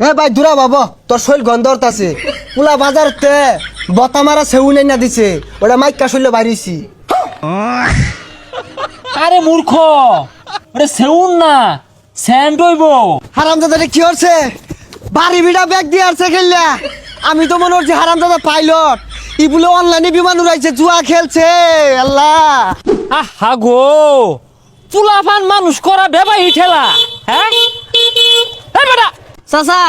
এ ভাই দূরা বাবা তোর শৈল গন্ধর আছে পুলা বাজারতে বতা মারা সেউ নাই না দিছে ওটা মাইকা শৈল বাইরেছি। আরে মূর্খ, ওটা সেউন না স্যান্ড হইব। হারামজাদা কি হচ্ছে বাড়ি বিড়া ব্যাগ দিয়ে আসছে খেললা। আমি তো মনে হচ্ছে হারামজাদা পাইলট ইগুলো অনলাইনে বিমান উড়াইছে জুয়া খেলছে। আল্লাহ আহা গো, চুলাফান মানুষ করা বেবাই ঠেলা। হ্যাঁ বেটা চাচা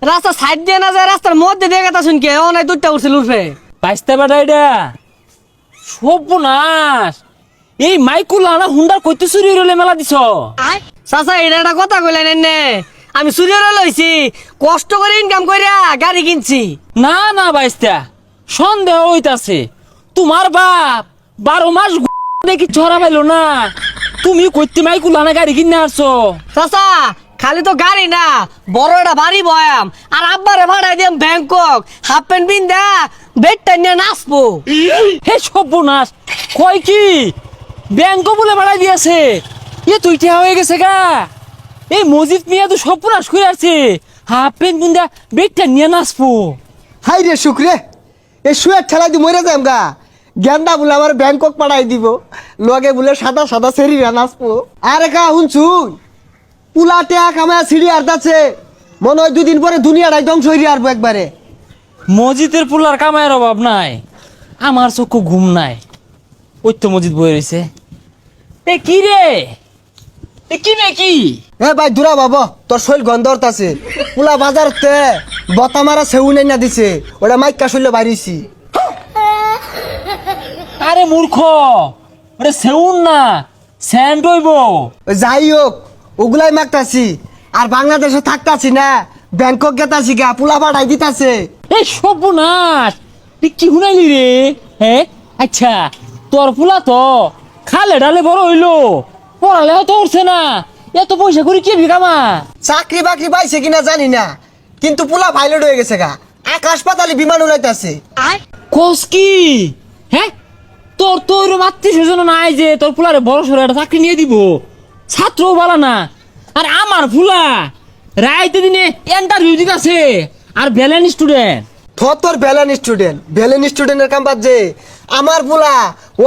রাস্তা সাইড দিয়ে না যায় রাস্তার মধ্যে দিয়ে গেতা শুনকে অনেক দুধটা উঠছিল উঠে বাইসতে বেটা এটা সর্বনাশ। এই মাইকুলা না হুন্ডার কইতে চুরি হইলে মেলা দিছ। চাচা এটা একটা কথা কইলেন নে আমি চুরিয়ে লইছি কষ্ট করে ইনকাম করিয়া গাড়ি কিনছি। না না বাইস্তা সন্দেহ হইতাছে তোমার বাপ 12 মাস দেখি ছড়া পাইলো না, তুমি কইতে মাইকুলা না গাড়ি কিনে আসছো। চাচা খালি তো গাড়ি না বড় একটা বাড়ি বয়াম আর আব্বারে ভাড়াই দিম ব্যাংকক হাফ প্যান্ট পিন্দা বেডটা নিয়ে নাচবো। হে সর্বনাশ, কয় কি ব্যাংক বলে বাড়াই দিয়েছে। এ তুই ঠেয়া হয়ে গেছে গা। এই মসজিদ মিয়া তো সর্বনাশ করে আছে, হাফ প্যান্ট পিন্দা বেগটা নিয়ে নাচবো। হাই রে শুক্রে এ শুয়ে ঠেলাই দি মরে যাম গা। গেন্দা বলে আমার ব্যাংকক পাঠাই দিব লগে বলে সাদা সাদা সেরি নাচবো। আরে কা শুনছুই পুলা টেয়া কামায় সিঁড়ি আর্দাছে মনে হয় 2 দিন পরে দুনিয়াটাই ধ্বংস হয়ে আসবো একবারে। মসজিদের পুলার কামায়ের অভাব নাই, আমার চক্ষু ঘুম নাই। ওই তো মসজিদ বয়ে রয়েছে। এ কি রে, এ কি রে কি? এ ভাই দূরা বাবা তোর শৈল গন্ধর আছে পুলা বাজারতে বতা মারা সেউ নাই না দিছে ওটা মাইকা শৈল বাইরেছি। আরে মূর্খ, ওটা সেউন না স্যান্ড হইব। যাই হোক ওগুলাই মাগতাছি আর বাংলাদেশে থাকতাছি না ব্যাংকক গেতাছি গা পুলা পাঠাই দিতাছে। এই সর্বনাশ, তুই কি শুনাইলি রে? হ্যাঁ আচ্ছা, তোর ফুলা তো খালে ডালে বড় হইলো, পড়ালেও তো উঠছে না, এত পয়সা করে কি বিকামা? চাকরি বাকরি পাইছে কিনা জানি না কিন্তু পুলা পাইলট হয়ে গেছে গা, আকাশ পাতালে বিমান উড়াইতাছে। কোস কি? হ্যাঁ তোর তো ওইরকম আত্মীয় স্বজন নাই যে তোর ফুলারে বড় সড়ো একটা চাকরি নিয়ে দিব, ছাত্রও বলা না। আর আমার ফুলা রাইতে দিনে ইন্টারভিউ দিতেছে আর ভ্যালেন্ট স্টুডেন্ট। তোর ভ্যালেন স্টুডেন্টের কাম বাদ যে আমার পুলা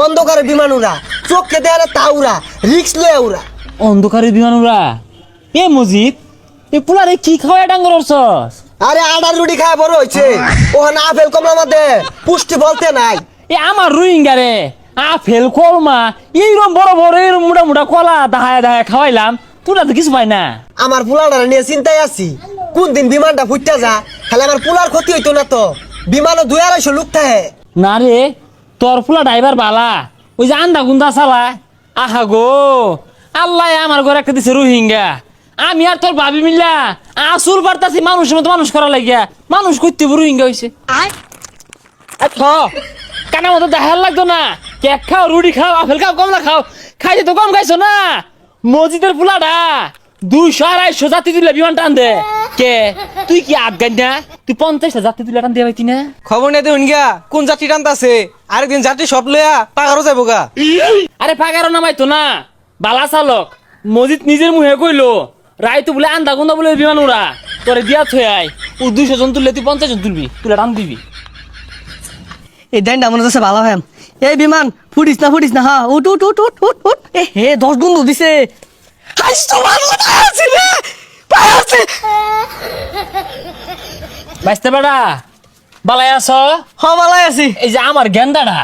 অন্ধকারে বিমান উড়া চোখকে দেয় না তা উড়া রিক্স লয়ে উড়া। অন্ধকারের বিমান উড়া? এ মজিদ, এ পুলারে কি খাওয়া ডাঙ্গর অর্চস? আরে আডার রুটি খায় বড় হয়েছে ওখানে আপেল কমলা মধ্যে পুষ্টি বলতে নাই। এ আমার রোহিঙ্গা রে আপেল কলমা এইরকম বড় বড় এরকম মোটা মোটা কলা দাহায় দাহায় খাওয়াইলাম, তোরা তো কিছু পাই না। আমার পুলাটা নিয়ে চিন্তায় আছি কোন দিন বিমানটা ফুটতে যা, খালি আমার পুলার ক্ষতি হইতো না তো। বিমানও 2-250 লোক থাকে। না রে, তোর ফুলা ড্রাইভার বালা, ওই যে আন্দা গুন্দা চালা। আহা গো, আল্লাহ আমার ঘরে একটা দিছে রোহিঙ্গা, আমি আর তোর ভাবি মিল্লা আসুর পারতাছি মানুষের মতো মানুষ করা লাগিয়া মানুষ করতে রোহিঙ্গা হয়েছে। কানা মতো দেখার লাগতো না, কেক খাও রুটি খাও আপেল খাও কমলা খাও, খাইতে তো কম খাইছো না। মসজিদের পোলাটা 200-250 যাত্রী তুলে বিমান টান দে। কে তুই কি আফগান না? তুই 50টা যাত্রী তুলে টান দিয়ে পাইতি না? খবর নেই দেখুন গিয়া কোন যাত্রী টানতাছে, আরেকদিন যাত্রী সব লইয়া পাগারও যাবো গা। আরে পাগারও নামাইতো না, বালা চালক মসজিদ নিজের মুহে কইলো রায় তো বলে আন্দা গুন্দা বলে বিমান উড়া তোরে দিয়া থই আয়, ও 200 জন তুললে তুই 50 জন তুলবি, তুলে টান দিবি। এই ডাইনটা মনে হচ্ছে ভালো হ্যাম। এই বিমান ফুটিস না হ্যাঁ উঠ উঠ উঠ উঠ উঠ উঠ। এ হে 10 গুণ দিছে। বাইস্তে বেড়া বালাই আছ? হ্যাঁ ভালাই আছি। এই যে আমার গেন্দাটা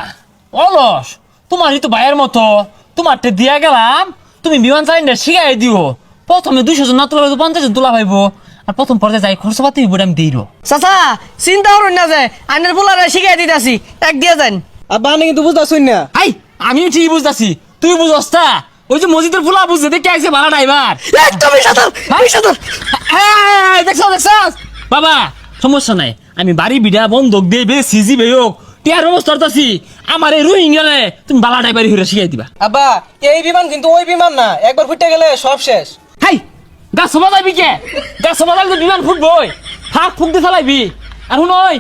অলস, তোমারই তো ভাইয়ের মতো, তোমারটা দিয়া গেলাম, তুমি বিমান চালিনা শিখাই দিও। প্রথমে 200 জন না তোলা 50 জন তোলা পাইবো, আর প্রথম পর্যায়ে যাই খরচ পাতি হইব আমি দিই। চাচা চিন্তা করুন না যে আইনের পোলারে শিখাই দিতেছি এক দিয়ে যান। আব্বা আমি কিন্তু বুঝতেছুন না। আই আমিও ঠিক বুঝতাছি, তুই বুঝস তা? ওই যে মসজিদের ফুলা বুঝতে দেখে আইছে ভাড়া ড্রাইভার। একদমই সাঁতার সাঁতার। দেখছ বাবা, সমস্যা নাই, আমি বাড়ি বিড়া বন্ধক দিয়ে সিজি বেয়োগ টিয়ার ব্যবস্থা করতেছি। আমার এই রোহিঙ্গা রে তুমি বালা ড্রাইভারি হইরা শিখাই দিবা। আব্বা এই বিমান কিন্তু ওই বিমান না, একবার ফুটে গেলে সব শেষ। হাই গাছ সবা যাবি কে? গাছ সবা যাবি তো বিমান ফুটবই, ফাঁক ফুক দিয়ে চালাইবি। আর শুন ওই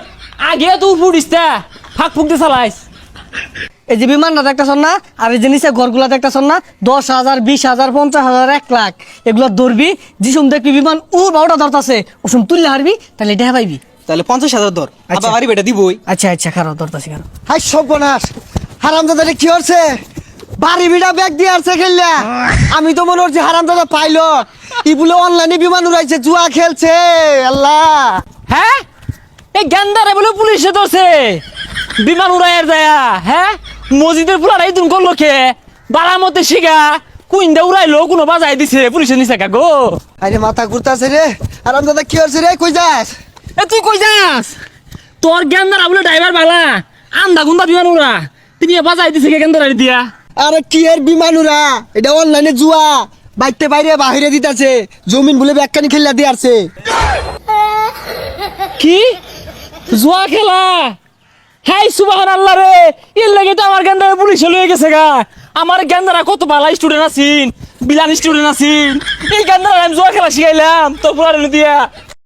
আগে তুই ফুটিস তা ফাঁক ফুক দিয়ে চালাইস। এই যে বিমানটা দেখতেছন না, আর এই যে নিচে ঘরগুলা দেখতেছন না, 10,000, 20,000, 50,000, 1 লাখ এগুলো ধরবি। যিসুম দেখবি বিমান বারোটা ধরতাছে, ওসম তুললে হারবি, তাহলে এটা পাইবি। তাহলে 50,000 ধর, আচ্ছা। আবার বাড়ি বেটা দিবই। আচ্ছা খারাপ ধরতাছি খারাপ। হাই সর্বনাশ, হারামজাদা কি হচ্ছে? বাড়ি বিড়া ব্যাগ দিয়ে আসছে খেললা। আমি তো মনে হচ্ছে হারামজাদা পাইলট, ইগুলো অনলাইনে বিমান উড়াইছে, জুয়া খেলছে। আল্লাহ, হ্যাঁ এই গেন্দারে বলে পুলিশে ধরছে বিমান উড়াইয়ার যায়া। হ্যাঁ মসজিদের পুলার এই তুমি করলো কে বারামতে শিখা কুইন্দা উড়াইলো কোনো বাজাই দিছে পুলিশে নিছে কা গো। আরে মাথা ঘুরতাছে রে। হারামজাদা কি হচ্ছে রে? কই যাস? এ তুই কই যাস? তোর গেন্দারা বলে ড্রাইভার বালা আন্দা গুন্দা বিমান উড়া তিনি বাজাই দিছে কে গেন্দারে দিয়া। আরে কি এর বিমান উড়া? এটা অনলাইনে জুয়া, বাইতে বাইরে বাহিরে দিতাছে, জমিন বলে ব্যাগখানি খেললা দিয়ে আসছে। কি জুয়া খেলা? হাই সুবহানাল্লাহ রে, এর লাগে তো আমার গেন্দারে পুলিশে লয়ে গেছে গা। আমার গেন্দারা কত ভালো স্টুডেন্ট আছিন, বিলান স্টুডেন্ট আছিন, এই গেন্দারা আমি জুয়া খেলা শিখাইলাম তোর পুলারে দিয়া।